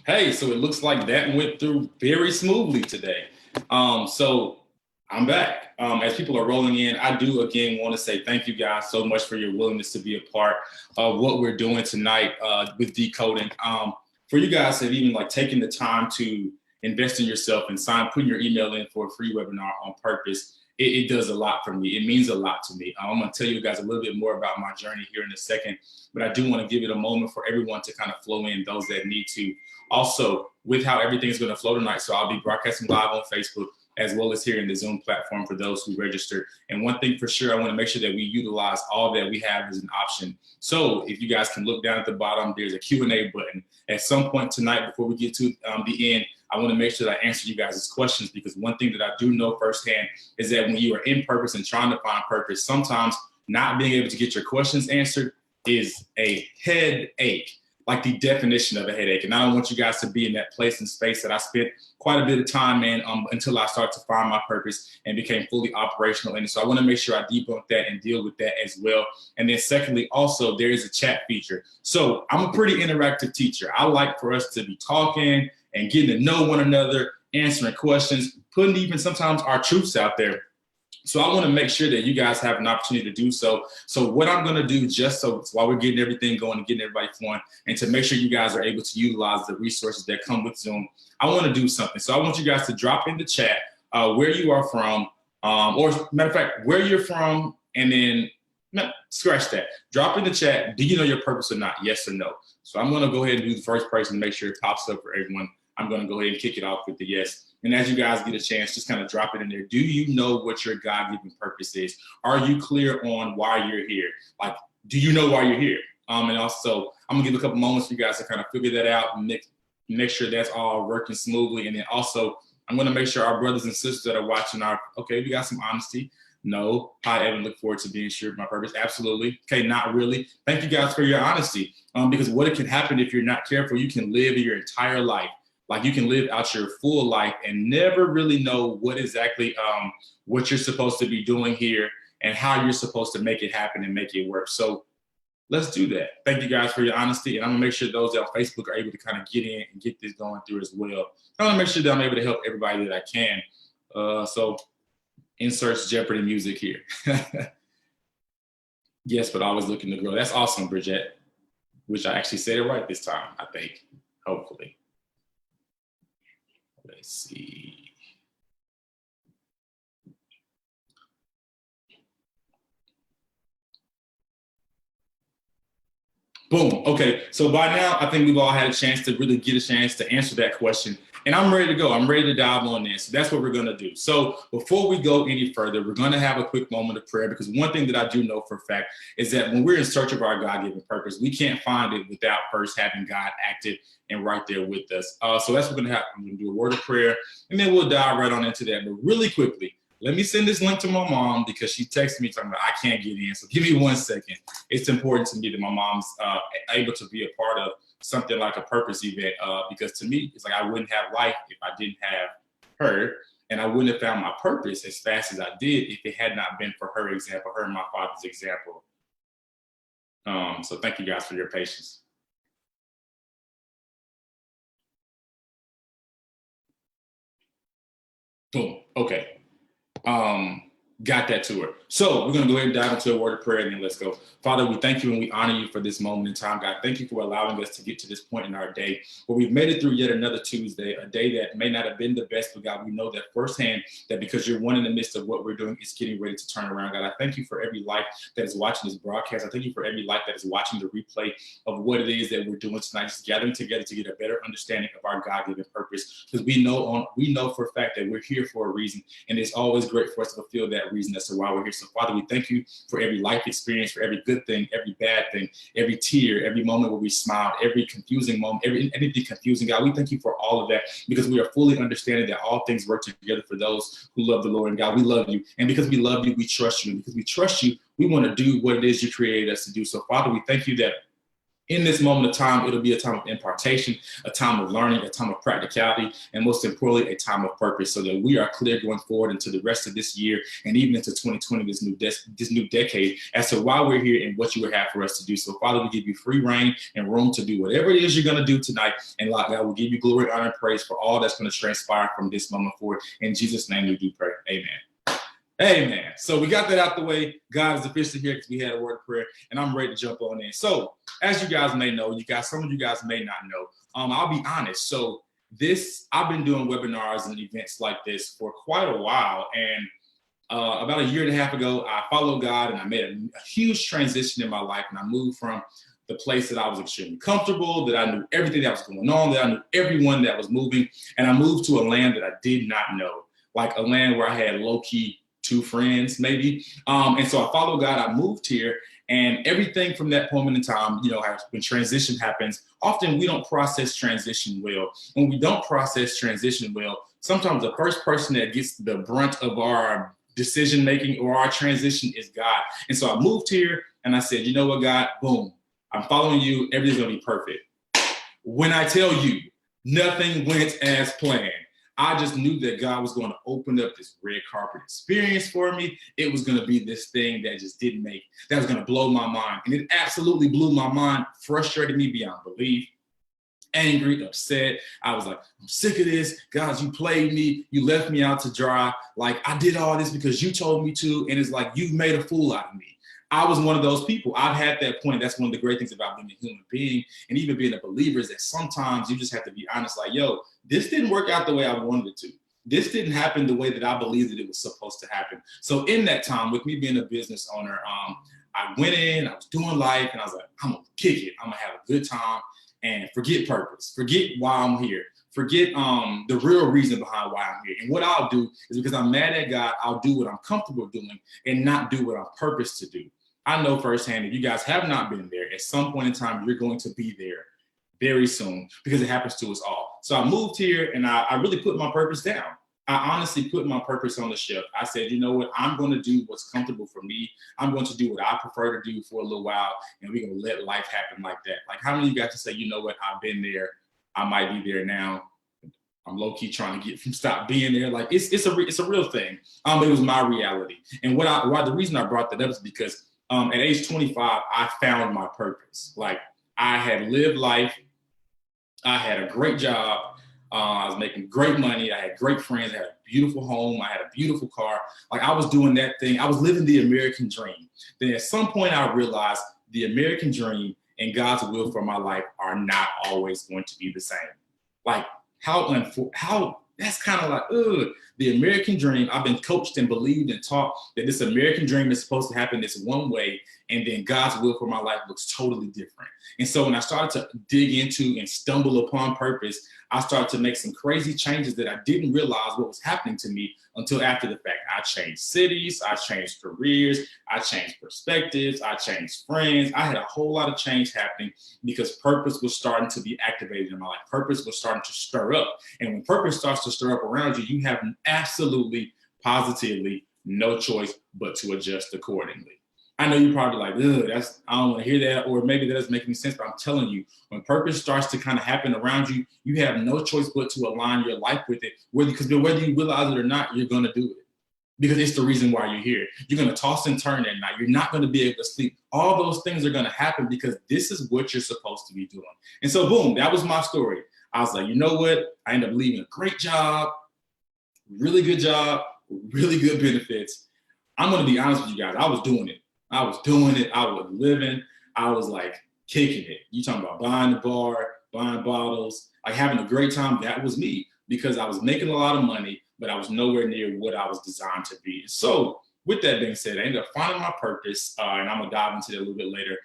Hey, so it looks like that went through very smoothly today. So I'm back. As people are rolling in, I do again want to say thank you guys so much for your willingness to be a part of what we're doing tonight with decoding. For you guys to have even like taken the time to invest in yourself and putting your email in for a free webinar on purpose. It does a lot for me. It means a lot to me. I'm going to tell you guys a little bit more about my journey here in a second, but I do want to give it a moment for everyone to kind of flow in, those that need to. Also, with how everything's going to flow tonight, so I'll be broadcasting live on Facebook as well as here in the Zoom platform for those who registered. And one thing for sure, I want to make sure that we utilize all that we have as an option. So if you guys can look down at the bottom, there's a Q&A button. At some point tonight, before we get to the end, I want to make sure that I answer you guys' questions, because one thing that I do know firsthand is that when you are in purpose and trying to find purpose, sometimes not being able to get your questions answered is a headache. Like the definition of a headache. And I don't want you guys to be in that place and space that I spent quite a bit of time in until I started to find my purpose and became fully operational in it. So I want to make sure I debunk that and deal with that as well. And then secondly, also there is a chat feature. So I'm a pretty interactive teacher. I like for us to be talking and getting to know one another, answering questions, putting even sometimes our truths out there. So I want to make sure that you guys have an opportunity to do so. So what I'm going to do, just so while we're getting everything going and getting everybody flowing, and to make sure you guys are able to utilize the resources that come with Zoom, I want to do something. So I want you guys to drop in the chat where you are from, or matter of fact, where you're from, and then scratch that. Drop in the chat, do you know your purpose or not? Yes or no. So I'm going to go ahead and do the first person to make sure it pops up for everyone. I'm going to go ahead and kick it off with the yes. And as you guys get a chance, just kind of drop it in there. Do you know what your God-given purpose is? Are you clear on why you're here? Like, do you know why you're here? And also, I'm gonna give a couple moments for you guys to kind of figure that out and make sure that's all working smoothly. And then also, I'm gonna make sure our brothers and sisters that are watching are, okay, we got some honesty. No. Hi, Evan, look forward to being sure of my purpose. Absolutely. Okay, not really. Thank you guys for your honesty. Because what can happen if you're not careful, you can live your entire life. Like you can live out your full life and never really know what exactly what you're supposed to be doing here and how you're supposed to make it happen and make it work. So let's do that. Thank you guys for your honesty. And I'm gonna make sure those that on Facebook are able to kind of get in and get this going through as well. I wanna make sure that I'm able to help everybody that I can. So insert Jeopardy music here. Yes, but always looking to grow. That's awesome, Bridget, which I actually said it right this time, I think, hopefully. Let's see. Boom. Okay. So by now, I think we've all had a chance to really get a chance to answer that question. And I'm ready to go. I'm ready to dive on this. So that's what we're going to do. So before we go any further, we're going to have a quick moment of prayer, because one thing that I do know for a fact is that when we're in search of our God-given purpose, we can't find it without first having God active and right there with us. So that's what we're going to have. I'm going to do a word of prayer, and then we'll dive right on into that. But really quickly, let me send this link to my mom, because she texted me talking about I can't get in. So give me 1 second. It's important to me that my mom's able to be a part of something like a purpose event, because to me, it's like I wouldn't have life if I didn't have her, and I wouldn't have found my purpose as fast as I did if it had not been for her example, her and my father's example. So thank you guys for your patience. Boom. Okay. Got that to her. So we're going to go ahead and dive into a word of prayer, and then let's go. Father, we thank you and we honor you for this moment in time, God. Thank you for allowing us to get to this point in our day where we've made it through yet another Tuesday, a day that may not have been the best, but God, we know that firsthand that because you're one in the midst of what we're doing, it's getting ready to turn around. God, I thank you for every life that is watching this broadcast. I thank you for every life that is watching the replay of what it is that we're doing tonight, just gathering together to get a better understanding of our God-given purpose, because we know for a fact that we're here for a reason, and it's always great for us to fulfill that reason as to why we're here. So Father, we thank you for every life experience, for every good thing, every bad thing, every tear, every moment where we smiled, every confusing moment, anything confusing. God, we thank you for all of that, because we are fully understanding that all things work together for those who love the Lord. And God, we love you. And because we love you, we trust you. And because we trust you, we want to do what it is you created us to do. So Father, we thank you that In this moment of time, it'll be a time of impartation, a time of learning, a time of practicality, and most importantly, a time of purpose, so that we are clear going forward into the rest of this year and even into 2020, this new decade, as to why we're here and what you would have for us to do. So, Father, we give you free reign and room to do whatever it is you're going to do tonight. And Lord God, we'll give you glory, honor, and praise for all that's going to transpire from this moment forward. In Jesus' name we do pray. Amen. Amen. So we got that out the way. God is officially here because we had a word of prayer, and I'm ready to jump on in. So as you guys may know, some of you guys may not know, I'll be honest. So I've been doing webinars and events like this for quite a while. And about a year and a half ago, I followed God and I made a huge transition in my life. And I moved from the place that I was extremely comfortable, that I knew everything that was going on, that I knew everyone that was moving. And I moved to a land that I did not know, like a land where I had low-key 2 friends maybe. And so I followed God, I moved here, and everything from that moment in time, when transition happens, often we don't process transition well. When we don't process transition well, sometimes the first person that gets the brunt of our decision-making or our transition is God. And so I moved here and I said, you know what, God, boom, I'm following you. Everything's gonna be perfect. When I tell you, nothing went as planned. I just knew that God was going to open up this red carpet experience for me. It was going to be this thing that was going to blow my mind. And it absolutely blew my mind, frustrated me beyond belief, angry, upset. I was like, I'm sick of this. God, you played me. You left me out to dry. Like, I did all this because you told me to. And it's like, you've made a fool out of me. I was one of those people. I've had that point. That's one of the great things about being a human being and even being a believer, is that sometimes you just have to be honest, like, yo, this didn't work out the way I wanted it to. This didn't happen the way that I believed that it was supposed to happen. So in that time, with me being a business owner, I went in, I was doing life, and I was like, I'm gonna kick it. I'm gonna have a good time and forget purpose, forget why I'm here. Forget the real reason behind why I'm here. And what I'll do is, because I'm mad at God, I'll do what I'm comfortable doing and not do what I'm purposed to do. I know firsthand that you guys have not been there. At some point in time, you're going to be there very soon, because it happens to us all. So I moved here and I really put my purpose down. I honestly put my purpose on the shelf. I said, you know what? I'm going to do what's comfortable for me. I'm going to do what I prefer to do for a little while, and we're going to let life happen like that. Like, how many of you guys to say, you know what? I've been there. I might be there now. I'm low-key trying to stop being there. Like, it's a real thing. It was my reality. And the reason I brought that up is because at age 25, I found my purpose. Like, I had lived life. I had a great job. I was making great money. I had great friends. I had a beautiful home. I had a beautiful car. Like, I was doing that thing. I was living the American dream. Then at some point I realized the American dream and God's will for my life are not always going to be the same. Like, how that's kind of like, the American dream. I've been coached and believed and taught that this American dream is supposed to happen this one way, and then God's will for my life looks totally different. And so when I started to dig into and stumble upon purpose, I started to make some crazy changes that I didn't realize what was happening to me until after the fact. I changed cities, I changed careers, I changed perspectives, I changed friends. I had a whole lot of change happening because purpose was starting to be activated in my life. Purpose was starting to stir up. And when purpose starts to stir up around you, you have absolutely, positively no choice but to adjust accordingly. I know you're probably like, I don't want to hear that, or maybe that doesn't make any sense, but I'm telling you, when purpose starts to kind of happen around you, you have no choice but to align your life with it, because whether you realize it or not, you're going to do it, because it's the reason why you're here. You're going to toss and turn at night. You're not going to be able to sleep. All those things are going to happen because this is what you're supposed to be doing. And so, boom, that was my story. I was like, you know what? I ended up leaving a great job, really good job, really good benefits. I'm going to be honest with you guys. I was doing it. I was living. I was like kicking it. You talking about buying the bar, buying bottles, like having a great time. That was me, because I was making a lot of money, but I was nowhere near what I was designed to be. So with that being said, I ended up finding my purpose, and I'm gonna dive into that a little bit later.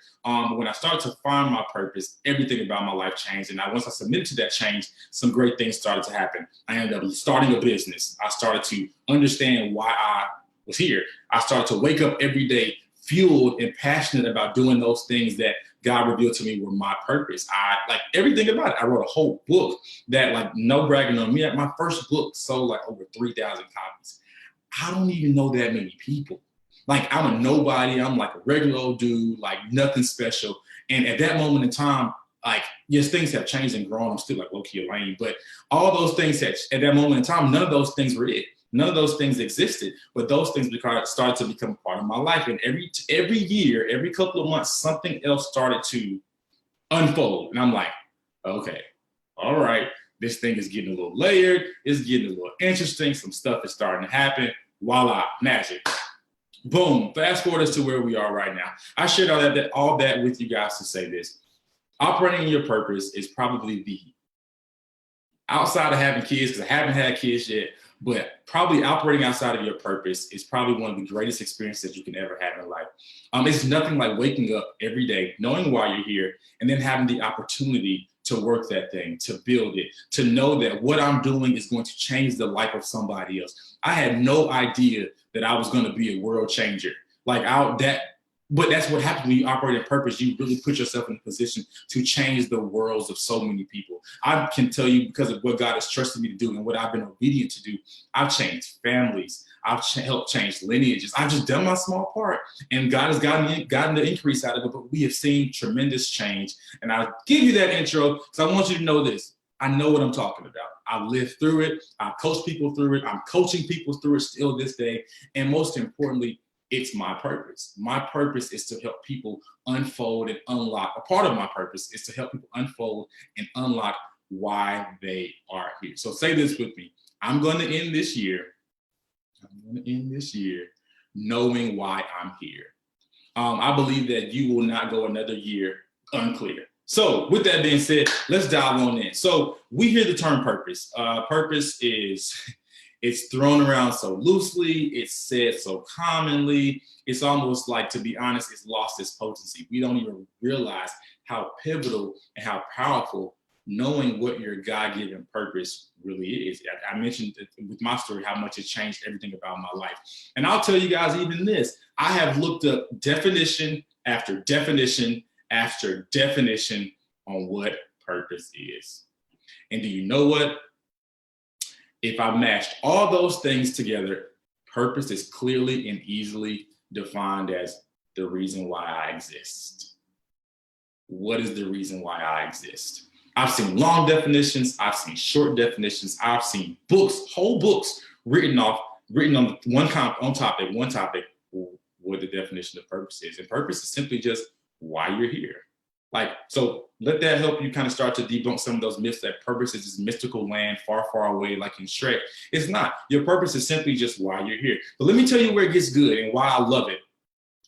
When I started to find my purpose, everything about my life changed. And once I submitted to that change, some great things started to happen. I ended up starting a business. I started to understand why I was here. I started to wake up every day fueled and passionate about doing those things that God revealed to me were my purpose. I like everything about it. I wrote a whole book that, like, no bragging on me, my first book sold like over 3,000 copies. I don't even know that many people. Like, I'm a nobody. I'm like a regular old dude, like nothing special. And at that moment in time, like, yes, things have changed and grown. I'm still like low-key lame, but all those things that at that moment in time, none of those things were it. None of those things existed, but those things started to become part of my life. And every year, every couple of months, something else started to unfold. And I'm like, okay, all right, this thing is getting a little layered. It's getting a little interesting. Some stuff is starting to happen. Voila, magic. Boom, fast forward us to where we are right now. I shared all that with you guys to say this. Operating in your purpose is probably the, outside of having kids, because I haven't had kids yet, but probably operating outside of your purpose is probably one of the greatest experiences that you can ever have in life. It's nothing like waking up every day, knowing why you're here, and then having the opportunity to work that thing, to build it, to know that what I'm doing is going to change the life of somebody else. I had no idea that I was going to be a world changer. But that's what happens when you operate in purpose. You really put yourself in a position to change the worlds of so many people. I can tell you, because of what God has trusted me to do and what I've been obedient to do, I've changed families. I've helped change lineages. I've just done my small part, and God has gotten the increase out of it. But we have seen tremendous change. And I'll give you that intro because I want you to know this. I know what I'm talking about. I lived through it. I coach people through it. I'm coaching people through it still this day. And most importantly, it's my purpose. My purpose is to help people unfold and unlock. A part of my purpose is to help people unfold and unlock why they are here. So say this with me. I'm going to end this year knowing why I'm here. I believe that you will not go another year unclear. So with that being said, let's dive on in. So we hear the term purpose. Purpose it's thrown around so loosely, it's said so commonly, it's almost like, to be honest, it's lost its potency. We don't even realize how pivotal and how powerful knowing what your God-given purpose really is. I mentioned with my story how much it changed everything about my life. And I'll tell you guys even this, I have looked up definition after definition after definition on what purpose is. And do you know what? If I mashed all those things together, purpose is clearly and easily defined as the reason why I exist. What is the reason why I exist? I've seen long definitions. I've seen short definitions. I've seen books, whole books written on one topic, what the definition of purpose is. And purpose is simply just why you're here. So let that help you kind of start to debunk some of those myths that purpose is this mystical land far, far away, like in Shrek. It's not. Your purpose is simply just why you're here. But let me tell you where it gets good and why I love it.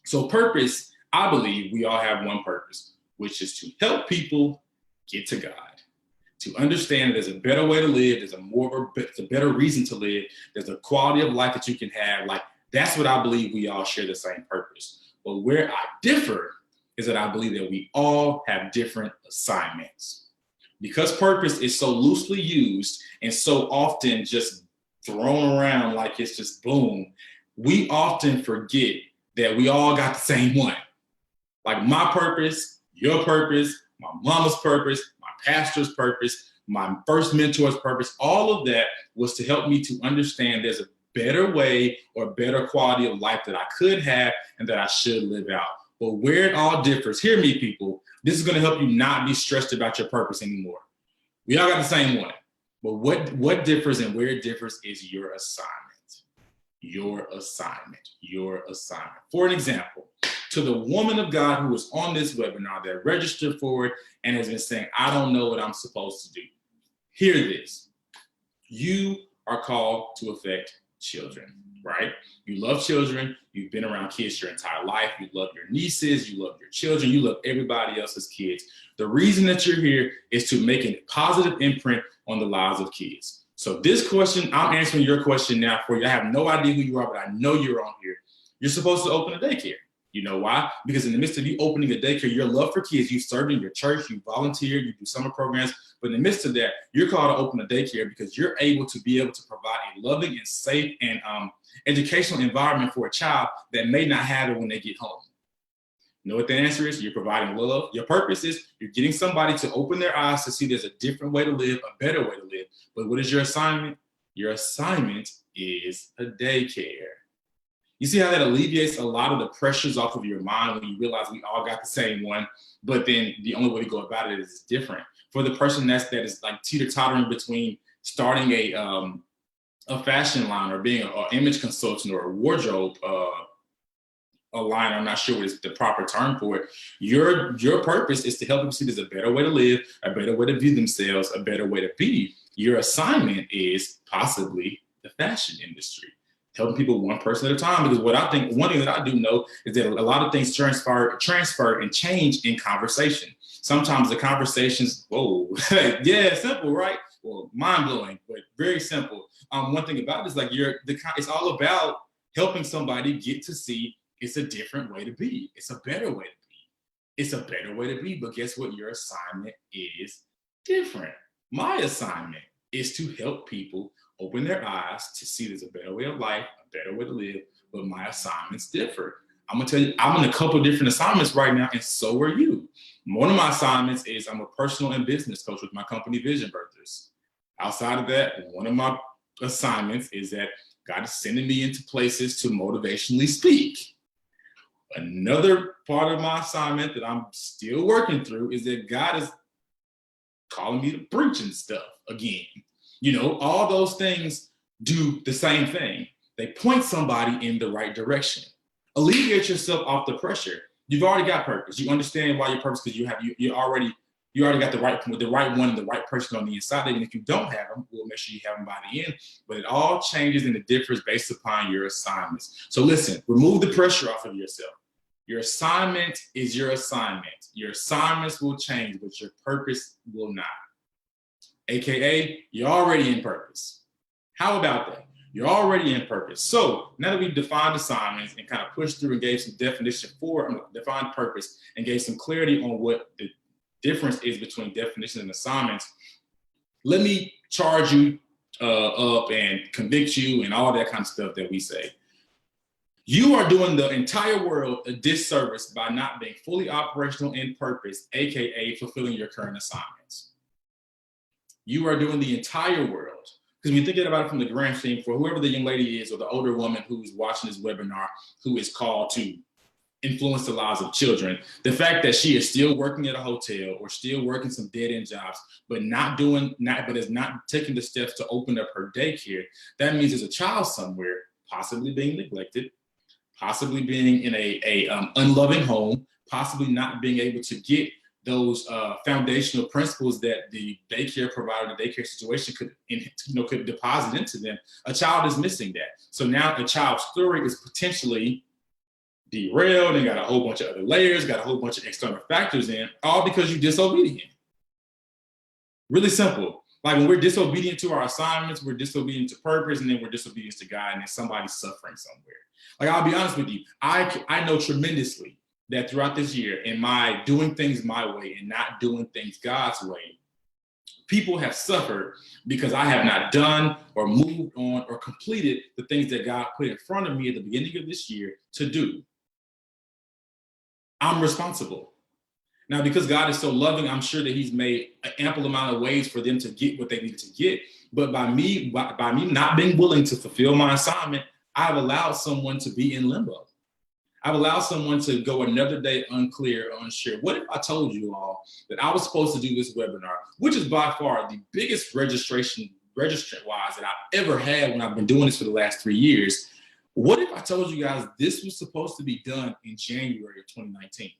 So purpose, I believe we all have one purpose, which is to help people get to God, to understand that there's a better way to live, there's a better reason to live, there's a quality of life that you can have. That's what I believe we all share the same purpose. But where I differ is that I believe that we all have different assignments. Because purpose is so loosely used and so often just thrown around like it's just boom, we often forget that we all got the same one. Like my purpose, your purpose, my mama's purpose, my pastor's purpose, my first mentor's purpose, all of that was to help me to understand there's a better way or better quality of life that I could have and that I should live out. But where it all differs, hear me, people, this is going to help you not be stressed about your purpose anymore. We all got the same one. But what differs and where it differs is your assignment. Your assignment. Your assignment. For an example, to the woman of God who is on this webinar that registered for it and has been saying, I don't know what I'm supposed to do. Hear this. You are called to affect children, right? You love children. You've been around kids your entire life. You love your nieces. You love your children. You love everybody else's kids. The reason that you're here is to make a positive imprint on the lives of kids. So this question, I'm answering your question now for you. I have no idea who you are, but I know you're on here. You're supposed to open a daycare. You know why? Because in the midst of you opening a daycare, your love for kids, you served in your church, you volunteer, you do summer programs. But in the midst of that, you're called to open a daycare because you're able to provide a loving and safe and educational environment for a child that may not have it when they get home. You know what the answer is? You're providing love. Your purpose is you're getting somebody to open their eyes to see there's a different way to live, a better way to live. But what is your assignment? Your assignment is a daycare. You see how that alleviates a lot of the pressures off of your mind when you realize we all got the same one, but then the only way to go about it is different. For the person that is like teeter-tottering between starting a fashion line or being an image consultant or a wardrobe a line, I'm not sure what is the proper term for it. Your purpose is to help them see there's a better way to live, a better way to view themselves, a better way to be. Your assignment is possibly the fashion industry, helping people one person at a time. Because what I think, one thing that I do know is that a lot of things transfer and change in conversation. Sometimes the conversations, whoa, yeah, simple, right? Well, mind blowing, but very simple. One thing about it is like it's all about helping somebody get to see it's a different way to be. It's a better way to be. It's a better way to be. But guess what? Your assignment is different. My assignment is to help people open their eyes to see there's a better way of life, a better way to live. But my assignments differ. I'm gonna tell you, I'm in a couple different assignments right now, and so are you. One of my assignments is I'm a personal and business coach with my company Vision Birthers. Outside of that, one of my assignments is that God is sending me into places to motivationally speak. Another part of my assignment that I'm still working through is that God is calling me to preach and stuff again. You know, all those things do the same thing. They point somebody in the right direction. Alleviate yourself off the pressure. You've already got purpose. You understand why your purpose, because you already got the right one and the right person on the inside. And if you don't have them, we'll make sure you have them by the end. But it all changes and it differs based upon your assignments. So listen, remove the pressure off of yourself. Your assignment is your assignment. Your assignments will change, but your purpose will not. AKA, you're already in purpose. How about that? You're already in purpose. So now that we've defined assignments and kind of pushed through and gave some definition for defined purpose and gave some clarity on what the difference is between definition and assignments, let me charge you up and convict you and all that kind of stuff that we say. You are doing the entire world a disservice by not being fully operational in purpose, AKA fulfilling your current assignments. You are doing the entire world, because when you're thinking about it from the grand scheme, for whoever the young lady is or the older woman who's watching this webinar, who is called to influence the lives of children, the fact that she is still working at a hotel or still working some dead-end jobs, but is not taking the steps to open up her daycare, that means there's a child somewhere possibly being neglected, possibly being in a unloving home, possibly not being able to get those foundational principles that the daycare provider, the daycare situation could deposit into them. A child is missing that. So now a child's story is potentially derailed and got a whole bunch of other layers, got a whole bunch of external factors in, all because you're disobedient. Really simple. Like when we're disobedient to our assignments, we're disobedient to purpose, and then we're disobedient to God, and then somebody's suffering somewhere. Like, I'll be honest with you, I know tremendously that throughout this year, in my doing things my way and not doing things God's way, people have suffered because I have not done or moved on or completed the things that God put in front of me at the beginning of this year to do. I'm responsible. Now, because God is so loving, I'm sure that he's made an ample amount of ways for them to get what they needed to get. But by me not being willing to fulfill my assignment, I've allowed someone to be in limbo. I've allowed someone to go another day unclear, unsure. What if I told you all that I was supposed to do this webinar, which is by far the biggest registrant-wise that I've ever had when I've been doing this for the last 3 years? What if I told you guys this was supposed to be done in January of 2019?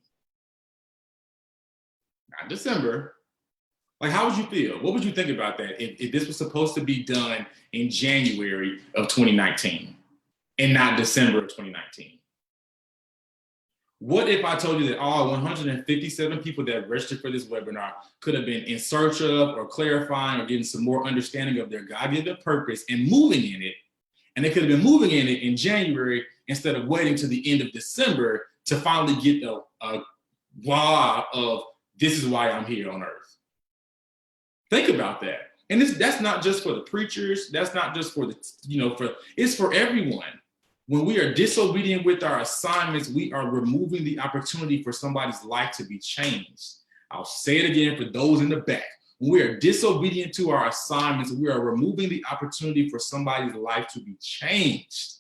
Not December. Like, how would you feel? What would you think about that if this was supposed to be done in January of 2019 and not December of 2019? What if I told you that all 157 people that registered for this webinar could have been in search of or clarifying or getting some more understanding of their God-given purpose and moving in it, and they could have been moving in it in January instead of waiting to the end of December to finally get a wow of this is why I'm here on earth. Think about that. And that's not just for the preachers. That's not just for it's for everyone. When we are disobedient with our assignments, we are removing the opportunity for somebody's life to be changed. I'll say it again for those in the back. When we are disobedient to our assignments, we are removing the opportunity for somebody's life to be changed.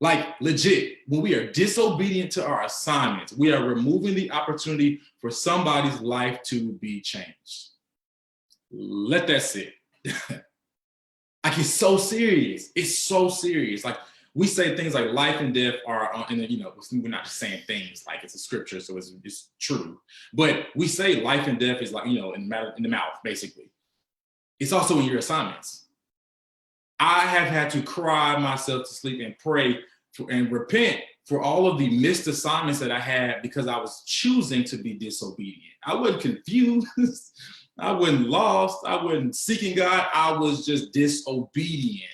Like legit, when we are disobedient to our assignments, we are removing the opportunity for somebody's life to be changed. Let that sit. Like it's so serious. It's so serious. Like we say things like life and death are, and then, we're not just saying things like it's a scripture, so it's true. But we say life and death is like, in the mouth, basically. It's also in your assignments. I have had to cry myself to sleep and pray and repent for all of the missed assignments that I had because I was choosing to be disobedient. I wasn't confused. I wasn't lost. I wasn't seeking God. I was just disobedient.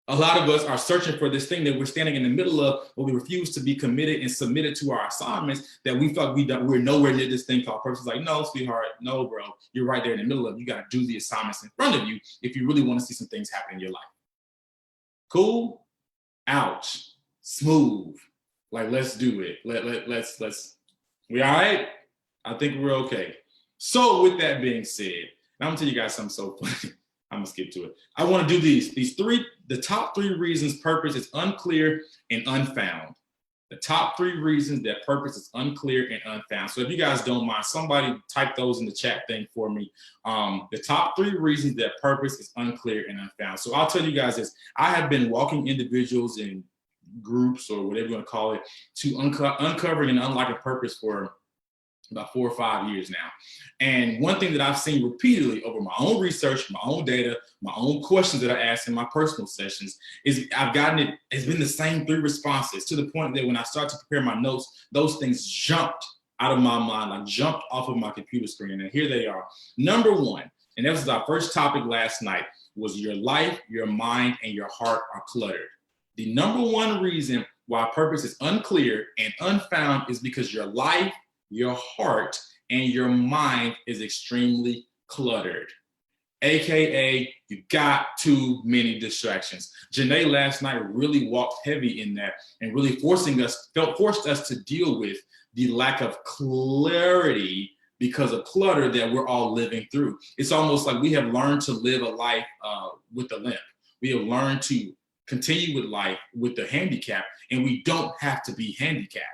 A lot of us are searching for this thing that we're standing in the middle of, but we refuse to be committed and submitted to our assignments that we thought we're nowhere near this thing called purpose. It's like, no, sweetheart, no, bro. You're right there in the middle of it. You got to do the assignments in front of you if you really want to see some things happen in your life. Cool? Ouch. Smooth. Like, let's do it. Let's. We all right? I think we're okay. So with that being said, now I'm gonna tell you guys something so funny. I'm gonna skip to it. I want to do the top 3 reasons purpose is unclear and unfound. The top 3 reasons that purpose is unclear and unfound. So if you guys don't mind, somebody type those in the chat thing for me. The top 3 reasons that purpose is unclear and unfound. So I'll tell you guys this. I have been walking individuals in groups or whatever you want to call it to uncovering and unlocking purpose for about 4 or 5 years now. And one thing that I've seen repeatedly over my own research, my own data, my own questions that I ask in my personal sessions is it's been the same 3 responses to the point that when I start to prepare my notes, those things jumped out of my mind, like jumped off of my computer screen. And here they are. Number 1, and that was our first topic last night, was your life, your mind, and your heart are cluttered. The number 1 reason why purpose is unclear and unfound is because your life, your heart, and your mind is extremely cluttered. AKA, you got too many distractions. Janae last night really walked heavy in that and really forced us to deal with the lack of clarity because of clutter that we're all living through. It's almost like we have learned to live a life with a limp. We have learned to continue with life with the handicap, and we don't have to be handicapped.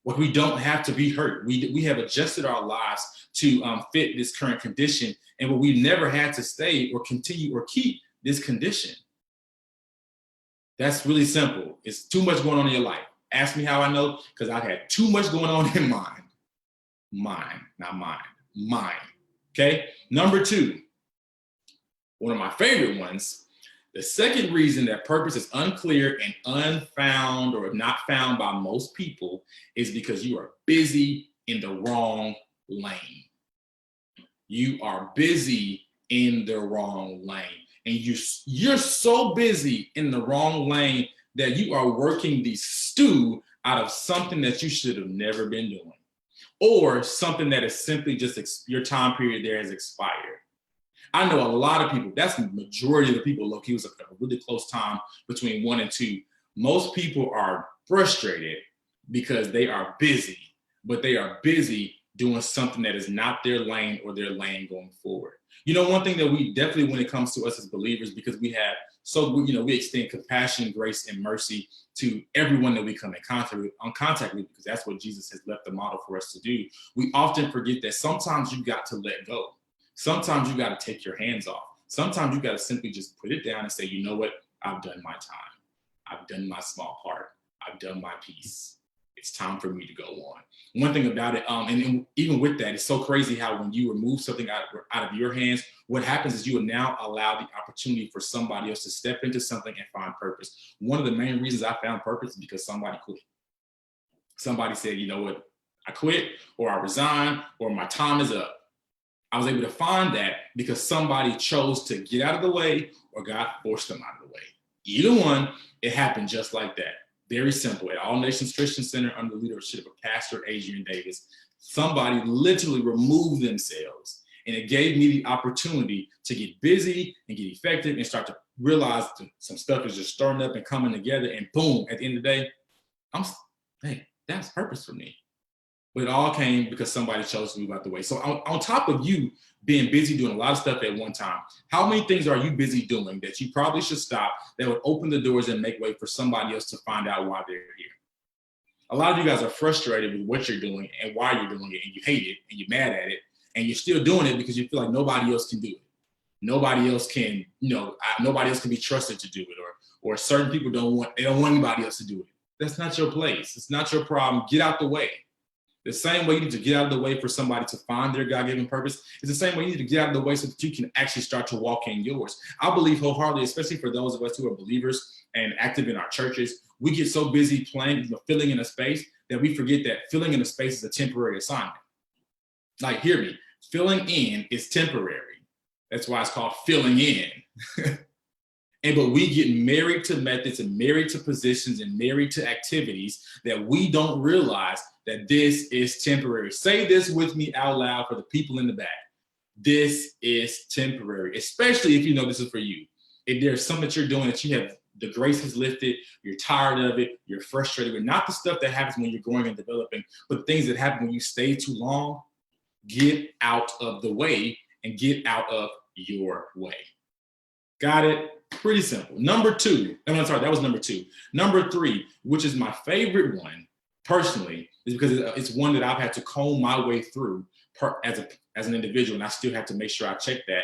Like we don't have to be hurt. We have adjusted our lives to fit this current condition, and we never had to stay or continue or keep this condition. That's really simple. It's too much going on in your life. Ask me how I know, because I've had too much going on in mine. Mine. Okay. Number 2, one of my favorite ones. The second reason that purpose is unclear and unfound or not found by most people is because you are busy in the wrong lane. You are busy in the wrong lane. And you're so busy in the wrong lane that you are working the stew out of something that you should have never been doing. Or something that is simply just your time period there has expired. I know a lot of people, that's the majority of the people, look, he was a really close time between 1 and 2. Most people are frustrated because they are busy, but they are busy doing something that is not their lane or their lane going forward. One thing that we definitely, when it comes to us as believers, because we extend compassion, grace, and mercy to everyone that we come in contact with, because that's what Jesus has left the model for us to do. We often forget that sometimes you got to let go. Sometimes you got to take your hands off. Sometimes you got to simply just put it down and say, you know what? I've done my time. I've done my small part. I've done my piece. It's time for me to go on. One thing about it, and even with that, it's so crazy how when you remove something out of your hands, what happens is you will now allow the opportunity for somebody else to step into something and find purpose. One of the main reasons I found purpose is because somebody quit. Somebody said, you know what? I quit, or I resign, or my time is up. I was able to find that because somebody chose to get out of the way or God forced them out of the way. Either one, it happened just like that. Very simple. At All Nations Christian Center, under the leadership of Pastor Adrian Davis, somebody literally removed themselves, and it gave me the opportunity to get busy and get effective and start to realize some stuff is just starting up and coming together, and boom, at the end of the day, hey, that's purpose for me. but it all came because somebody chose to move out the way. So on top of you being busy doing a lot of stuff at one time, how many things are you busy doing that you probably should stop that would open the doors and make way for somebody else to find out why they're here? A lot of you guys are frustrated with what you're doing and why you're doing it, and you hate it and you're mad at it, and you're still doing it because you feel like nobody else can do it. Nobody else can, nobody else can be trusted to do it, or certain people don't want anybody else to do it. That's not your place. It's not your problem. Get out the way. The same way you need to get out of the way for somebody to find their God-given purpose is the same way you need to get out of the way so that you can actually start to walk in yours. I believe wholeheartedly, especially for those of us who are believers and active in our churches, we get so busy filling in a space that we forget that filling in a space is a temporary assignment. Like, hear me, filling in is temporary. That's why it's called filling in. But we get married to methods and married to positions and married to activities that we don't realize that this is temporary. Say this with me out loud for the people in the back. This is temporary, especially if you know this is for you. If there's something that you're doing that you have, the grace has lifted, you're tired of it, you're frustrated with, not the stuff that happens when you're growing and developing, but things that happen when you stay too long, get out of the way and get out of your way. Got it? Pretty simple. Number two, that was number two. Number three, which is my favorite one personally, is because it's one that I've had to comb my way through as an individual, and I still have to make sure I check that.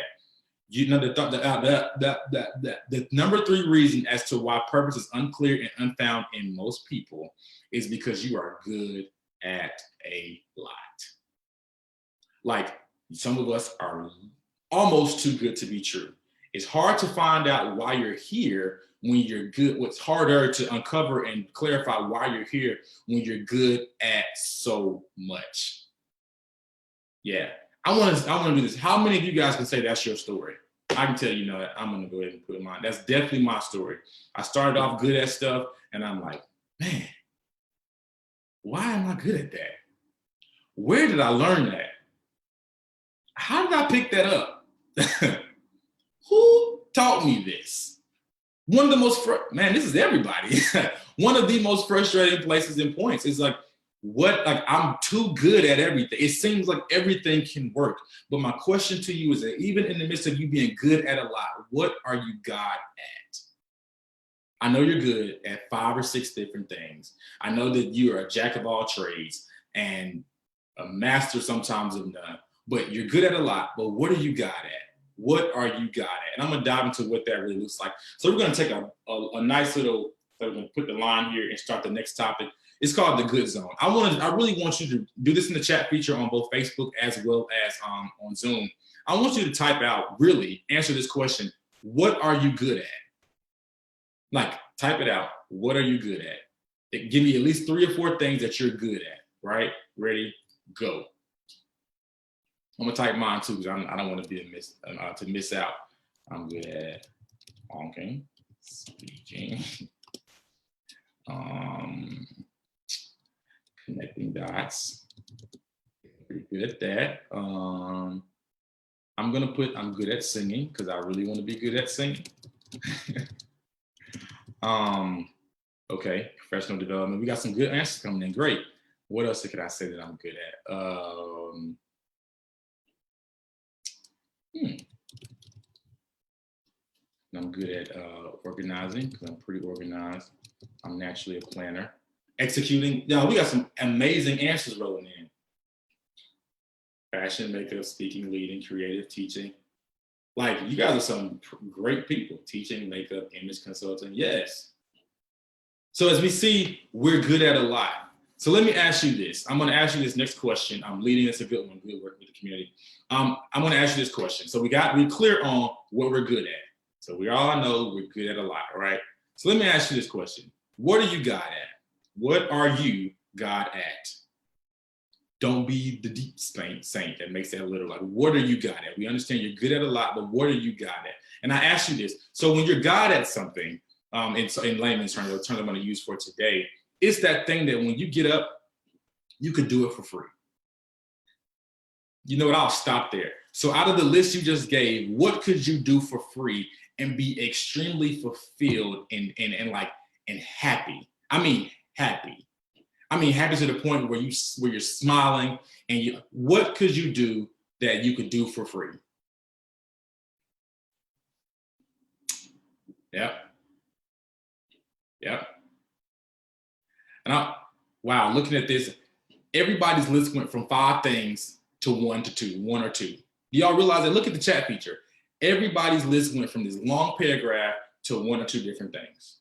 The number three reason as to why purpose is unclear and unfound in most people is because you are good at a lot. Like, some of us are almost too good to be true. It's hard to find out why you're here when you're good. What's harder to uncover and clarify why you're here when you're good at so much. Yeah, I want to do this. How many of you guys can say that's your story? I can tell you, that I'm going to go ahead and put mine. That's definitely my story. I started off good at stuff, and I'm like, man, why am I good at that? Where did I learn that? How did I pick that up? Who taught me this? One of the most, this is everybody. One of the most frustrating places and points is like, I'm too good at everything. It seems like everything can work. But my question to you is that even in the midst of you being good at a lot, what are you God at? I know you're good at 5 or 6 different things. I know that you are a jack of all trades and a master sometimes of none, but you're good at a lot. But what are you God at? What are you God at? And I'm going to dive into what that really looks like. So we're going to take a nice little, so we're going to put the line here and start the next topic. It's called the good zone. I really want you to do this in the chat feature on both Facebook as well as on Zoom. I want you to type out, really answer this question. What are you good at? Like, type it out. What are you good at? Give me at least 3 or 4 things that you're good at, right? Ready, go. I'm gonna type mine too, because I don't want to miss out. I'm good at honking, speaking, connecting dots. Pretty good at that. I'm gonna put I'm good at singing because I really want to be good at singing. Okay, professional development. We got some good answers coming in. Great. What else could I say that I'm good at? I'm good at organizing because I'm pretty organized. I'm naturally a planner. Executing. Yeah, we got some amazing answers rolling in. Fashion, makeup, speaking, leading, creative, teaching. Like, you guys are some great people. Teaching, makeup, image consulting. Yes. So as we see, we're good at a lot. So let me ask you this. I'm going to ask you this next question. I'm leading. It's a good one. Good work with the community. I'm going to ask you this question. So we're clear on what we're good at. So we all know we're good at a lot, right? So let me ask you this question. What are you God at? What are you God at? Don't be the deep saint that makes that a little like, what are you God at? We understand you're good at a lot, but what are you God at? And I ask you this. So when you're God at something, in layman's terms, the term I'm going to use for today, it's that thing that when you get up, you could do it for free. You know what? I'll stop there. So out of the list you just gave, what could you do for free and be extremely fulfilled and happy? I mean, happy. I mean, happy to the point where you're smiling and what could you do that you could do for free? Yep. Yep. And wow, looking at this, everybody's list went from 5 things to 1 to 2, 1 or 2. Do y'all realize that? Look at the chat feature. Everybody's list went from this long paragraph to 1 or 2 different things.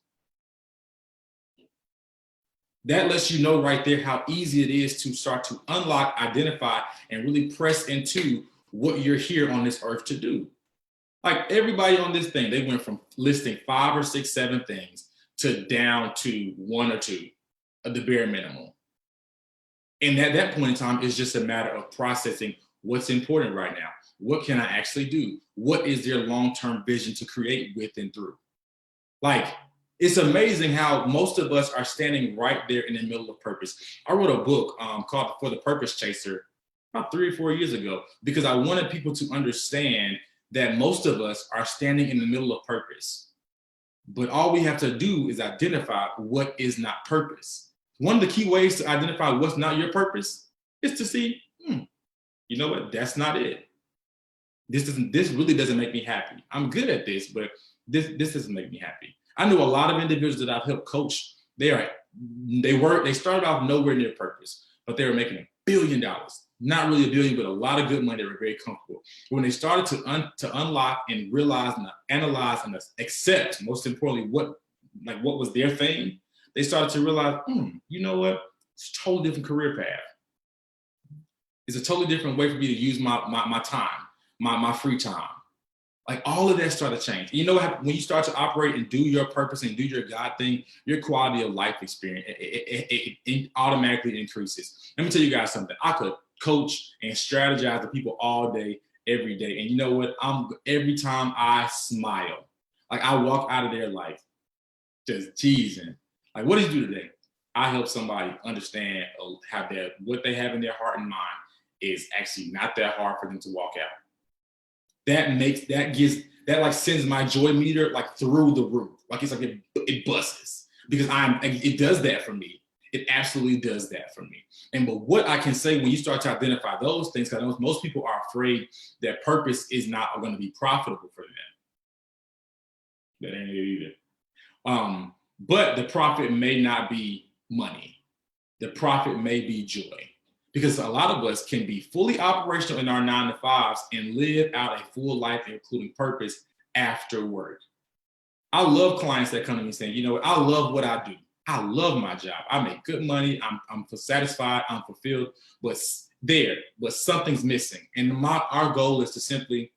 That lets you know right there how easy it is to start to unlock, identify, and really press into what you're here on this earth to do. Like everybody on this thing, they went from listing 5 or 6, 7 things to down to 1 or 2 of the bare minimum. And at that point in time, it's just a matter of processing what's important right now. What can I actually do? What is their long-term vision to create with and through? Like, it's amazing how most of us are standing right there in the middle of purpose. I wrote a book called For the Purpose Chaser about 3 or 4 years ago because I wanted people to understand that most of us are standing in the middle of purpose. But all we have to do is identify what is not purpose. One of the key ways to identify what's not your purpose is to see, you know what, that's not it. This really doesn't make me happy. I'm good at this, but this doesn't make me happy. I know a lot of individuals that I've helped coach. They started off nowhere near purpose, but they were making $1 billion. Not really $1 billion, but a lot of good money. They were very comfortable. When they started to unlock and realize and analyze and accept, most importantly, what was their thing, they started to realize, you know what? It's a totally different career path. It's a totally different way for me to use my time, my free time. Like all of that started to change. You know what? When you start to operate and do your purpose and do your God thing, your quality of life experience, it automatically increases. Let me tell you guys something. I could coach and strategize with people all day, every day. And you know what? Every time I smile, like I walk out of their life just teasing. Like, what did you do today? I help somebody understand what they have in their heart and mind is actually not that hard for them to walk out. That sends my joy meter like through the roof. Like it's like it busts because it does that for me. It absolutely does that for me. But what I can say when you start to identify those things, because I know most people are afraid that purpose is not going to be profitable for them. That ain't it either. But the profit may not be money. The profit may be joy. Because a lot of us can be fully operational in our 9 to 5s and live out a full life, including purpose after work. I love clients that come to me saying, you know what, I love what I do. I love my job. I make good money. I'm satisfied. I'm fulfilled. But something's missing. And our goal is to simply,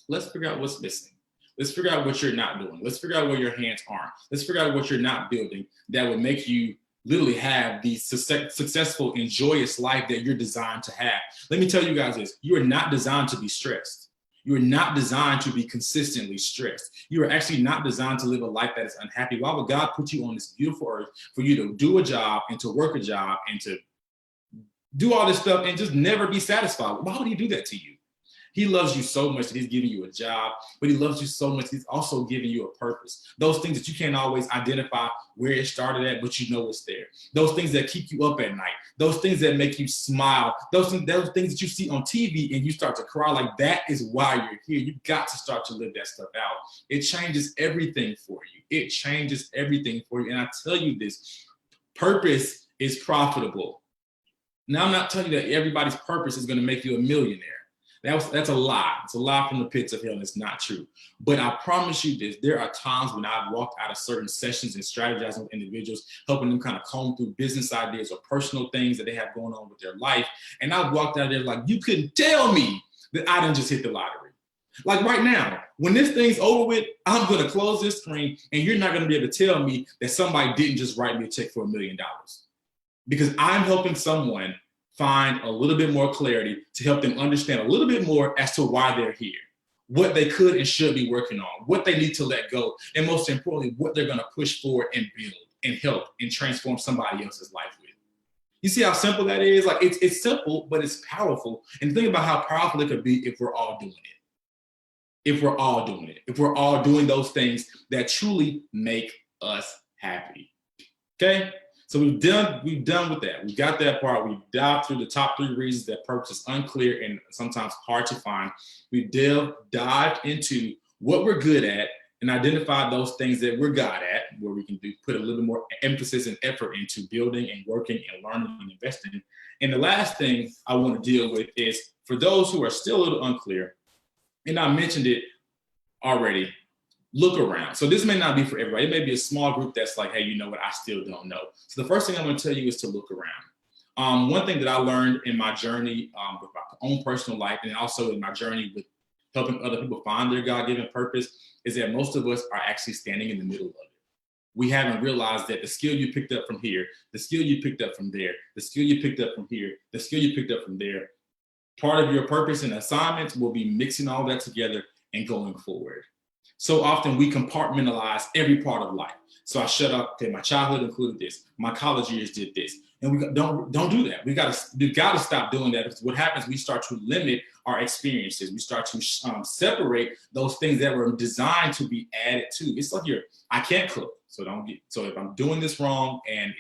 let's figure out what's missing. Let's figure out what you're not doing. Let's figure out where your hands aren't. Let's figure out what you're not building that would make you literally have the successful and joyous life that you're designed to have. Let me tell you guys this, you are not designed to be stressed. You are not designed to be consistently stressed. You are actually not designed to live a life that is unhappy. Why would God put you on this beautiful earth for you to do a job and to work a job and to do all this stuff and just never be satisfied? Why would he do that to you? He loves you so much that he's giving you a job, but he loves you so much that he's also giving you a purpose. Those things that you can't always identify where it started at, but you know it's there. Those things that keep you up at night. Those things that make you smile. Those things that you see on TV and you start to cry, like that is why you're here. You've got to start to live that stuff out. It changes everything for you. It changes everything for you. And I tell you this, purpose is profitable. Now, I'm not telling you that everybody's purpose is going to make you a millionaire. That's a lie. It's a lie from the pits of hell, and it's not true. But I promise you this, there are times when I've walked out of certain sessions and strategizing with individuals, helping them kind of comb through business ideas or personal things that they have going on with their life. And I've walked out of there like, you couldn't tell me that I didn't just hit the lottery. Like right now, when this thing's over with, I'm going to close this screen and you're not going to be able to tell me that somebody didn't just write me a check for $1 million. Because I'm helping someone find a little bit more clarity to help them understand a little bit more as to why they're here, what they could and should be working on, what they need to let go, and most importantly, what they're going to push forward and build and help and transform somebody else's life with. You see how simple that is? Like it's simple, but it's powerful. And think about how powerful it could be if we're all doing it. If we're all doing it. If we're all doing those things that truly make us happy. Okay? So we've done with that. We got that part. We dived through the top 3 reasons that purpose is unclear and sometimes hard to find. We dived into what we're good at and identified those things that we're good at, where we can put a little more emphasis and effort into building and working and learning and investing. And the last thing I want to deal with is for those who are still a little unclear, and I mentioned it already, look around. So this may not be for everybody. It may be a small group that's like, hey, you know what? I still don't know. So the first thing I'm going to tell you is to look around. One thing that I learned in my journey with my own personal life and also in my journey with helping other people find their God-given purpose is that most of us are actually standing in the middle of it. We haven't realized that the skill you picked up from here, the skill you picked up from there, the skill you picked up from here, the skill you picked up from there, part of your purpose and assignments will be mixing all that together and going forward. So often we compartmentalize every part of life. So I shut up, okay, my childhood included this, my college years did this. And we don't do that. We've got to stop doing that, because what happens, we start to limit our experiences. We start to separate those things that were designed to be added to. It's like I can't cook, so if I'm doing this wrong and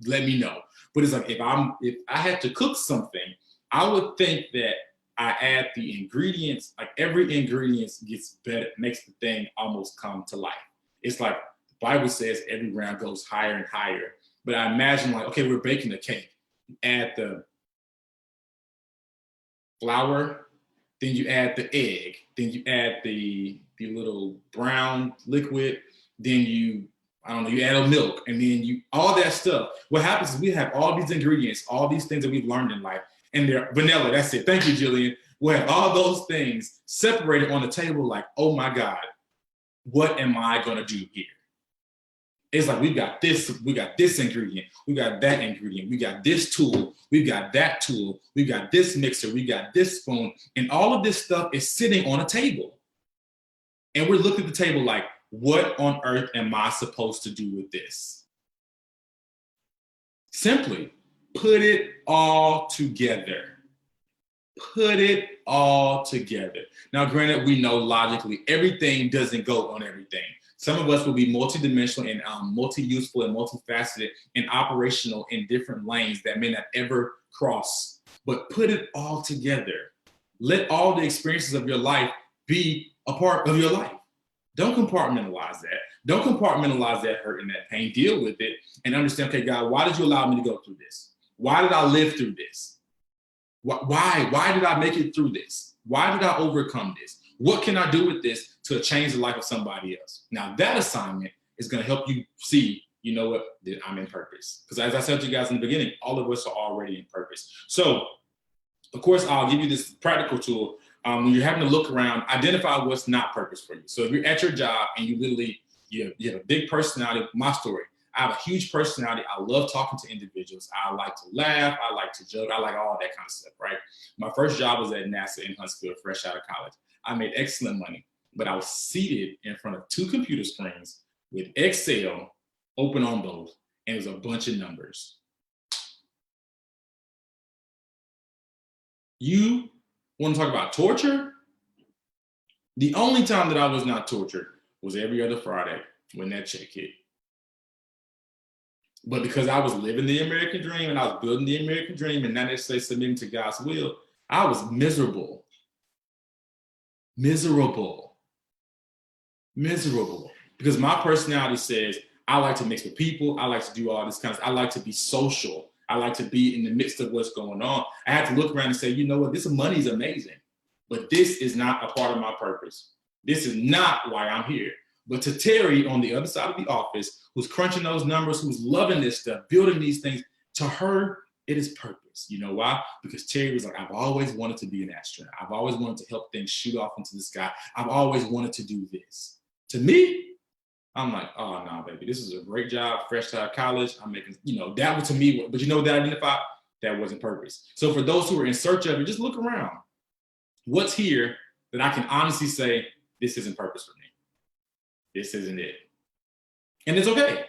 let me know. But it's like if I had to cook something, I would think that I add the ingredients, like every ingredient gets better, makes the thing almost come to life. It's like the Bible says every ground goes higher and higher. But I imagine like, okay, we're baking a cake. You add the flour, then you add the egg, then you add the little brown liquid, then you add a milk, and then all that stuff. What happens is we have all these ingredients, all these things that we've learned in life, and they're vanilla. That's it. Thank you, Jillian. We'll have all those things separated on the table like, oh my God, what am I going to do here? It's like we got this ingredient, we got that ingredient, we got this tool, we got that tool, we got this mixer, we got this spoon, and all of this stuff is sitting on a table. And we're looking at the table like, what on earth am I supposed to do with this? Simply put it all together. Put it all together. Now, granted, we know logically everything doesn't go on everything. Some of us will be multidimensional and multi-useful and multifaceted and operational in different lanes that may not ever cross. But put it all together. Let all the experiences of your life be a part of your life. Don't compartmentalize that. Don't compartmentalize that hurt and that pain. Deal with it and understand, okay, God, why did you allow me to go through this? Why did I live through this? Why did I make it through this? Why did I overcome this? What can I do with this to change the life of somebody else? Now, that assignment is going to help you see, you know what, that I'm in purpose. Because as I said to you guys in the beginning, all of us are already in purpose. So, of course, I'll give you this practical tool. When you're having to look around, identify what's not purpose for you. So if you're at your job and you have a big personality, my story, I have a huge personality. I love talking to individuals. I like to laugh. I like to joke. I like all that kind of stuff, right? My first job was at NASA in Huntsville, fresh out of college. I made excellent money, but I was seated in front of 2 computer screens with Excel open on both, and it was a bunch of numbers. You want to talk about torture? The only time that I was not tortured was every other Friday when that check hit. But because I was living the American dream and I was building the American dream and not necessarily submitting to God's will, I was miserable. Because my personality says, I like to mix with people. I like to do all this kind of stuff. I like to be social. I like to be in the midst of what's going on. I had to look around and say, you know what, this money is amazing, but this is not a part of my purpose. This is not why I'm here. But to Terry on the other side of the office, who's crunching those numbers, who's loving this stuff, building these things, to her, it is purpose. You know why? Because Terry was like, I've always wanted to be an astronaut. I've always wanted to help things shoot off into the sky. I've always wanted to do this. To me, I'm like, oh, no, baby, this is a great job, fresh out of college. I'm making, that was to me, but you know what that identified? That wasn't purpose. So for those who are in search of it, just look around. What's here that I can honestly say, this isn't purpose for me? This isn't it. And it's okay.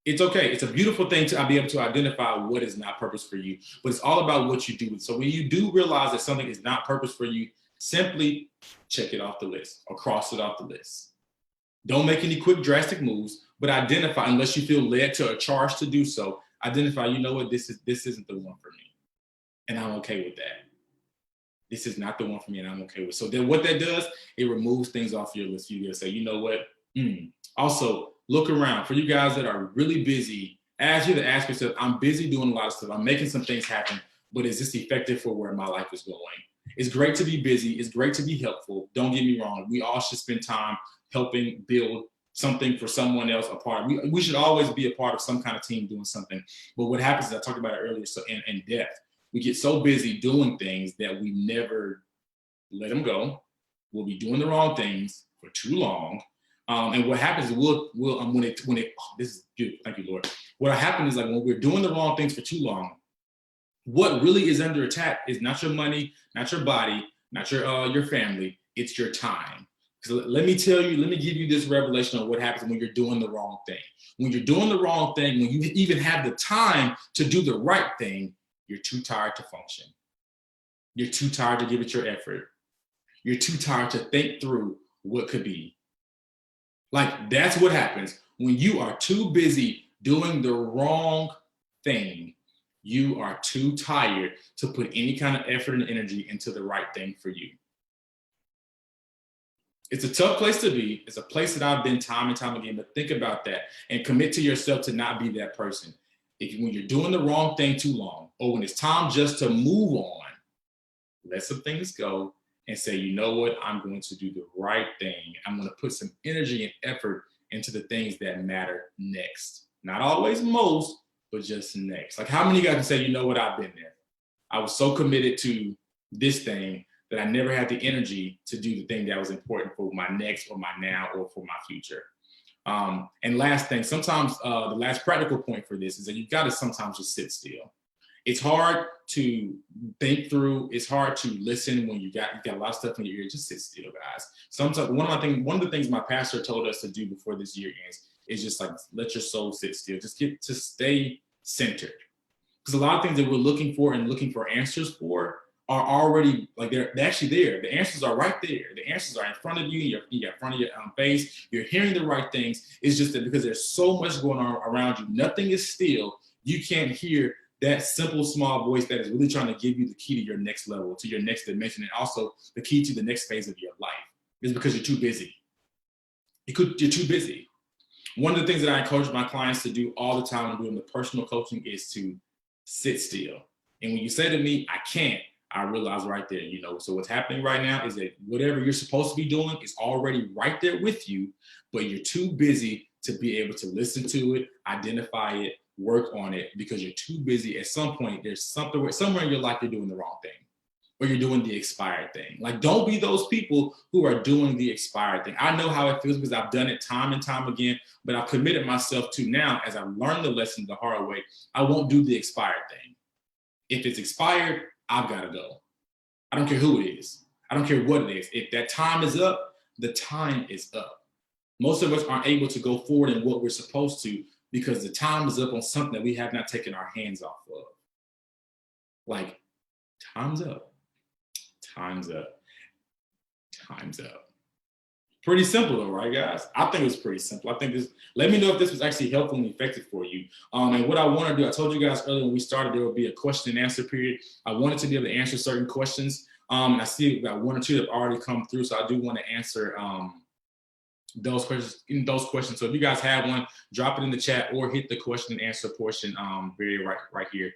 It's okay. It's a beautiful thing to be able to identify what is not purpose for you, but it's all about what you do. So when you do realize that something is not purpose for you, simply check it off the list or cross it off the list. Don't make any quick drastic moves, but identify, unless you feel led to a charge to do so, identify, you know what, this isn't the one for me. And I'm okay with that. This is not the one for me, and I'm okay with it. So then what that does, it removes things off your list. You say, you know what? Also, look around. For you guys that are really busy, ask you to ask yourself, I'm busy doing a lot of stuff. I'm making some things happen, but is this effective for where my life is going? It's great to be busy. It's great to be helpful. Don't get me wrong. We all should spend time helping build something for someone else, a part. We should always be a part of some kind of team doing something. But what happens is, I talked about it earlier, so in depth, we get so busy doing things that we never let them go. We'll be doing the wrong things for too long. And what happens is this is good. Thank you, Lord. What happens is, like, when we're doing the wrong things for too long, what really is under attack is not your money, not your body, not your family. It's your time. Because let me give you this revelation of what happens when you're doing the wrong thing. When you're doing the wrong thing, when you even have the time to do the right thing, you're too tired to function. You're too tired to give it your effort. You're too tired to think through what could be. Like, that's what happens when you are too busy doing the wrong thing. You are too tired to put any kind of effort and energy into the right thing for you. It's a tough place to be. It's a place that I've been time and time again, but think about that and commit to yourself to not be that person. When you're doing the wrong thing too long, or when it's time just to move on, let some things go and say, you know what, I'm going to do the right thing. I'm going to put some energy and effort into the things that matter next. Not always most, but just next. Like, how many of you guys can say, you know what, I've been there. I was so committed to this thing that I never had the energy to do the thing that was important for my next or my now or for my future. And last thing, sometimes the last practical point for this is that you've got to sometimes just sit still. It's hard to think through. It's hard to listen when you got a lot of stuff in your ear. Just sit still, guys. Sometimes one of the things my pastor told us to do before this year ends is just like, let your soul sit still. Just stay centered. Because a lot of things that we're looking for answers for are already, like, they're actually there. The answers are right there. The answers are in front of you. You're in front of your face. You're hearing the right things. It's just that because there's so much going on around you, nothing is still. You can't hear that simple, small voice that is really trying to give you the key to your next level, to your next dimension, and also the key to the next phase of your life. It's because you're too busy. You're too busy. One of the things that I encourage my clients to do all the time when doing the personal coaching is to sit still. And when you say to me, I can't, I realize right there, so what's happening right now is that whatever you're supposed to be doing is already right there with you, but you're too busy to be able to listen to it, identify it, work on it, because you're too busy. At some point, there's somewhere in your life you're doing the wrong thing, or you're doing the expired thing. Like, don't be those people who are doing the expired thing. I know how it feels because I've done it time and time again, but I've committed myself to now, as I've learned the lesson the hard way, I won't do the expired thing. If it's expired, I've got to go. I don't care who it is. I don't care what it is. If that time is up, the time is up. Most of us aren't able to go forward in what we're supposed to because the time is up on something that we have not taken our hands off of. Like, time's up. Time's up. Time's up. Pretty simple though, right, guys? I think it's pretty simple. Let me know if this was actually helpful and effective for you. And what I want to do, I told you guys earlier when we started, there will be a question and answer period. I wanted to be able to answer certain questions. And I see about one or two that have already come through. So I do want to answer those questions. So if you guys have one, drop it in the chat or hit the question and answer portion right here.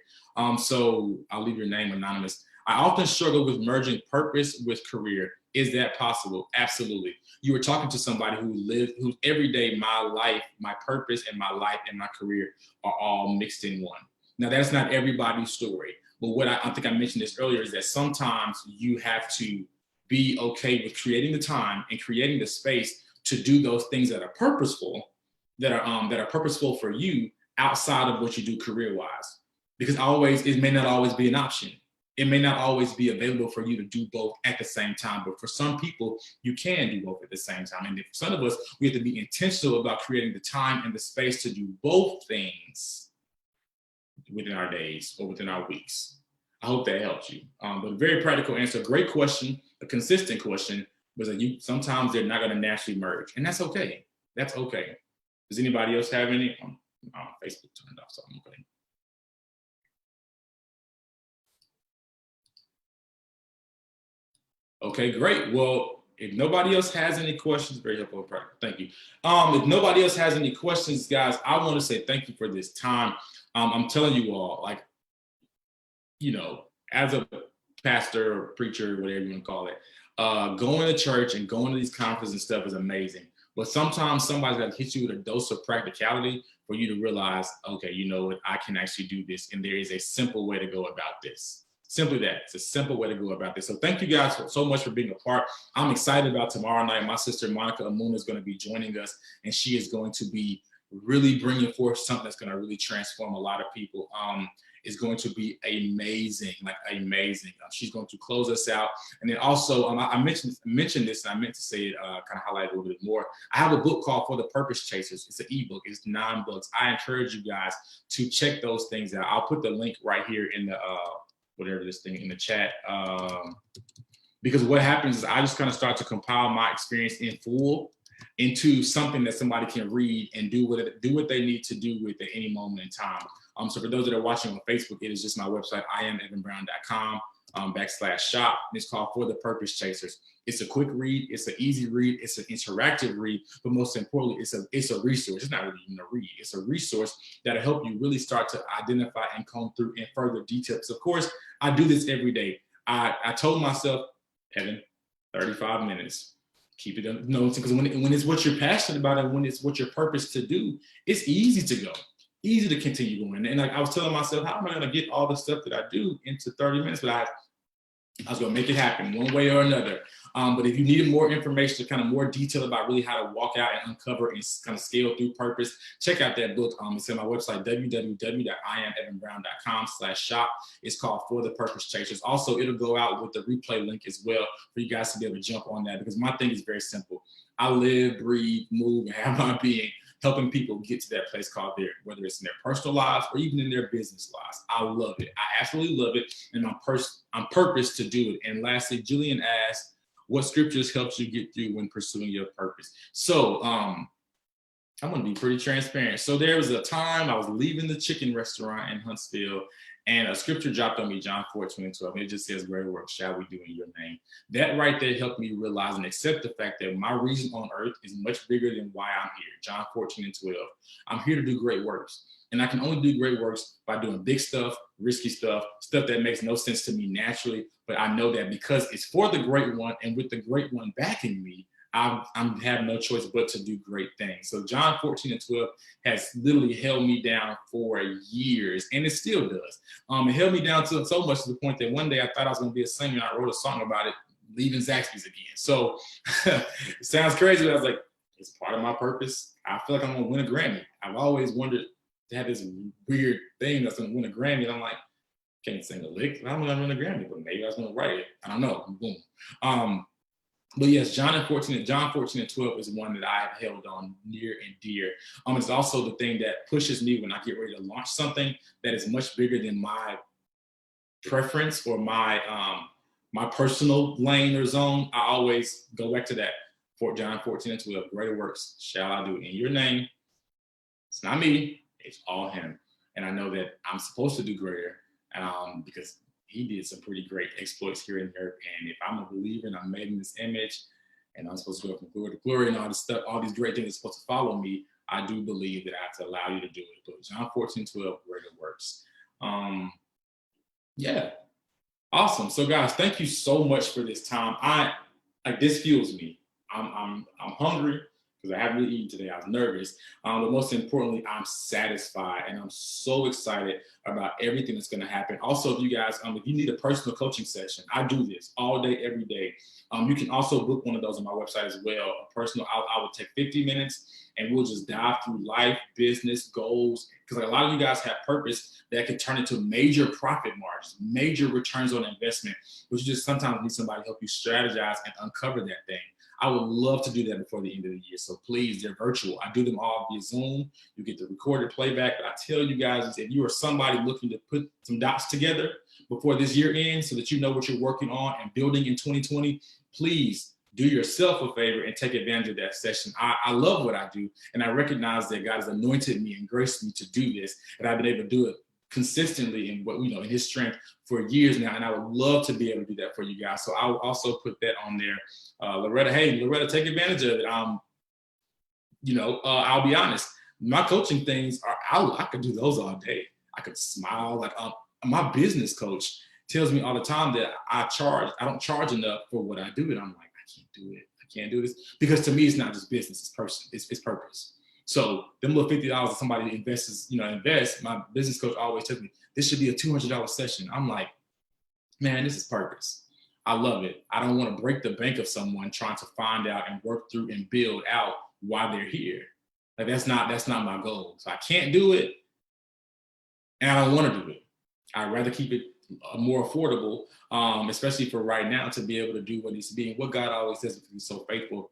So I'll leave your name anonymous. I often struggle with merging purpose with career. Is that possible? Absolutely. You were talking to somebody whose every day, my life, my purpose, and my life and my career are all mixed in one. Now, that's not everybody's story. But what I think I mentioned this earlier is that sometimes you have to be okay with creating the time and creating the space to do those things that are purposeful, that are purposeful for you outside of what you do career-wise. Because it may not always be an option. It may not always be available for you to do both at the same time, but for some people, you can do both at the same time. And for some of us, we have to be intentional about creating the time and the space to do both things within our days or within our weeks. I hope that helps you. But a very practical answer, great question, a consistent question, was that sometimes they're not going to naturally merge, and that's okay. That's okay. Does anybody else have any? Facebook turned off, so I'm okay. Okay, great. Well, if nobody else has any questions, very helpful. Thank you. If nobody else has any questions, guys, I want to say thank you for this time. I'm telling you all, like, as a pastor or preacher, whatever you want to call it, going to church and going to these conferences and stuff is amazing. But sometimes somebody's got to hit you with a dose of practicality for you to realize, okay, you know what, I can actually do this. And there is a simple way to go about this. Simply that. It's a simple way to go about this. So thank you guys so much for being a part. I'm excited about tomorrow night. My sister, Monica Amuna, is going to be joining us, and she is going to be really bringing forth something that's going to really transform a lot of people. Is going to be amazing, like amazing. She's going to close us out. And then also, I mentioned this, and I meant to say it, kind of highlight it a little bit more. I have a book called For the Purpose Chasers. It's an ebook. It's 9 books. I encourage you guys to check those things out. I'll put the link right here in the, whatever this thing in the chat. Because what happens is I just kind of start to compile my experience in full into something that somebody can read and do what they need to do with at any moment in time. So for those that are watching on Facebook, it is just my website, iamevanbrown.com /shop. It's called For the Purpose Chasers. It's a quick read. It's an easy read. It's an interactive read. But most importantly, it's a resource. It's not really even a read. It's a resource that'll help you really start to identify and comb through in further details. Of course, I do this every day. I told myself, Evan, 35 minutes. Keep it up. No, because when it's what you're passionate about and when it's what your purpose to do, it's easy to go. Easy to continue going. And like I was telling myself, how am I going to get all the stuff that I do into 30 minutes? But I was going to make it happen one way or another. But if you needed more information, kind of more detail about really how to walk out and uncover and kind of scale through purpose, check out that book. It's on my website, www.iamevanbrown.com /shop. It's called For the Purpose Chasers. Also, it'll go out with the replay link as well for you guys to be able to jump on that, because my thing is very simple. I live, breathe, move, and have my being helping people get to that place called there, whether it's in their personal lives or even in their business lives. I love it. I absolutely love it. And I'm purpose to do it. And lastly, Julian asked, what scriptures helps you get through when pursuing your purpose? So I'm going to be pretty transparent. So there was a time I was leaving the chicken restaurant in Huntsville, and a scripture dropped on me, John 14:12. It just says, greater work shall we do in your name. That right there helped me realize and accept the fact that my reason on earth is much bigger than why I'm here. John 14:12. I'm here to do great works. And I can only do great works by doing big stuff, risky stuff that makes no sense to me naturally. But I know that because it's for the great one, and with the great one backing me, I have no choice but to do great things. So John 14:12 has literally held me down for years, and it still does. It held me down to so much to the point that one day I thought I was going to be a singer, and I wrote a song about it, leaving Zaxby's again. So it sounds crazy, but I was like, it's part of my purpose. I feel like I'm going to win a Grammy. I've always wondered to have this weird thing that's going to win a Grammy, and I'm like, can't sing a lick. I'm going to win a Grammy, but maybe I was going to write it. I don't know. Boom. But yes, John 14:12 is one that I have held on near and dear. It's also the thing that pushes me when I get ready to launch something that is much bigger than my preference or my personal lane or zone. I always go back to that. John 14:12, greater works shall I do in your name. It's not me, it's all him. And I know that I'm supposed to do greater because he did some pretty great exploits here in the earth. And if I'm a believer and I'm made in this image and I'm supposed to go from glory to glory and all this stuff, all these great things are supposed to follow me, I do believe that I have to allow you to do it. But John 14:12, greater works. Yeah, awesome. So guys, thank you so much for this time. This fuels me. I'm hungry because I haven't really eaten today. I was nervous. But most importantly, I'm satisfied, and I'm so excited about everything that's going to happen. Also, if you guys, if you need a personal coaching session, I do this all day, every day. You can also book one of those on my website as well. A personal, I will take 50 minutes and we'll just dive through life, business, goals. Because like a lot of you guys have purpose that can turn into major profit margins, major returns on investment, but you just sometimes need somebody to help you strategize and uncover that thing. I would love to do that before the end of the year. So please, they're virtual. I do them all via Zoom. You get the recorded playback. But I tell you guys, if you are somebody looking to put some dots together before this year ends so that you know what you're working on and building in 2020, please do yourself a favor and take advantage of that session. I love what I do, and I recognize that God has anointed me and graced me to do this, and I've been able to do it consistently in what, in his strength for years now. And I would love to be able to do that for you guys. So I'll also put that on there. Loretta, hey, Loretta, take advantage of it. I'll be honest, my coaching things I could do those all day. I could smile. Like my business coach tells me all the time that I don't charge enough for what I do. And I'm like, I can't do it. I can't do this. Because to me, it's not just business, it's purpose. So them little $50 that somebody invests, my business coach always tells me, this should be a $200 session. I'm like, man, this is purpose. I love it. I don't want to break the bank of someone trying to find out and work through and build out why they're here. Like that's not my goal. So I can't do it, and I don't want to do it. I'd rather keep it more affordable, especially for right now, to be able to do what needs to be. And what God always says, because he's so faithful,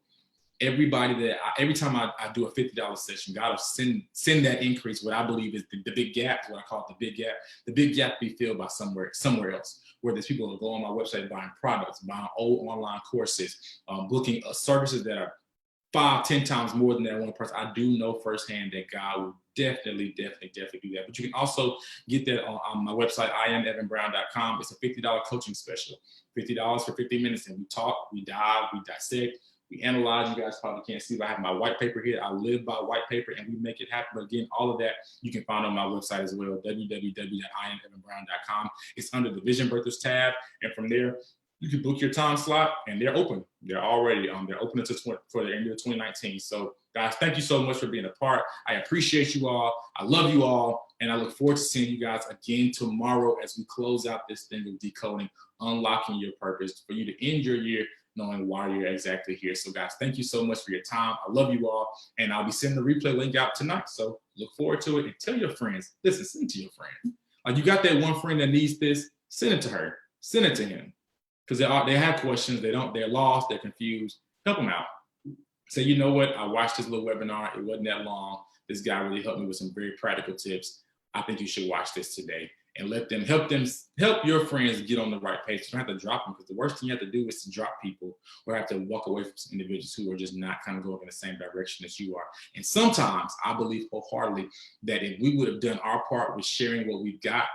every time I do a $50 session, God will send that increase. What I believe is the big gap, what I call it the big gap. The big gap be filled by somewhere else, where there's people who go on my website buying products, buying old online courses, booking services that are 5-10 times more than that one person. I do know firsthand that God will definitely do that. But you can also get that on my website, IamEvanBrown.com. It's a $50 coaching special, $50 for 50 minutes. And we talk, we dive, we dissect, we analyze. You guys probably can't see, but I have my white paper here. I live by white paper, and we make it happen. But again, all of that you can find on my website as well, www.IamEvanBrown.com. It's under the Vision Birthers tab. And from there, you can book your time slot, and they're open. They're already they're open for the end of 2019. So guys, thank you so much for being a part. I appreciate you all. I love you all. And I look forward to seeing you guys again tomorrow as we close out this thing of decoding, unlocking your purpose, for you to end your year knowing why you're exactly here. So guys, thank you so much for your time. I love you all. And I'll be sending the replay link out tonight. So look forward to it, and tell your friends. Listen, send it to your friend. Like, you got that one friend that needs this, send it to her, send it to him. Because they have questions, they're lost, they're confused. Help them out. Say, you know what? I watched this little webinar. It wasn't that long. This guy really helped me with some very practical tips. I think you should watch this today, and help your friends get on the right page. You don't have to drop them, because the worst thing you have to do is to drop people or have to walk away from some individuals who are just not kind of going in the same direction as you are. And sometimes I believe wholeheartedly that if we would have done our part with sharing what we've got,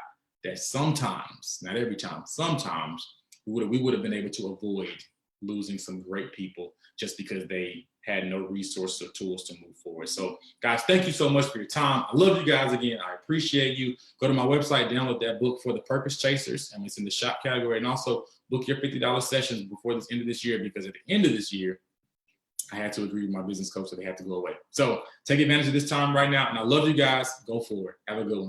that sometimes, not every time, sometimes we would have been able to avoid losing some great people just because they had no resources or tools to move forward. So guys, thank you so much for your time. I love you guys again. I appreciate you. Go to my website, download that book for the Purpose Chasers, and it's in the shop category. And also book your $50 sessions before this end of this year, because at the end of this year, I had to agree with my business coach that they had to go away. So take advantage of this time right now. And I love you guys. Go forward. Have a good one.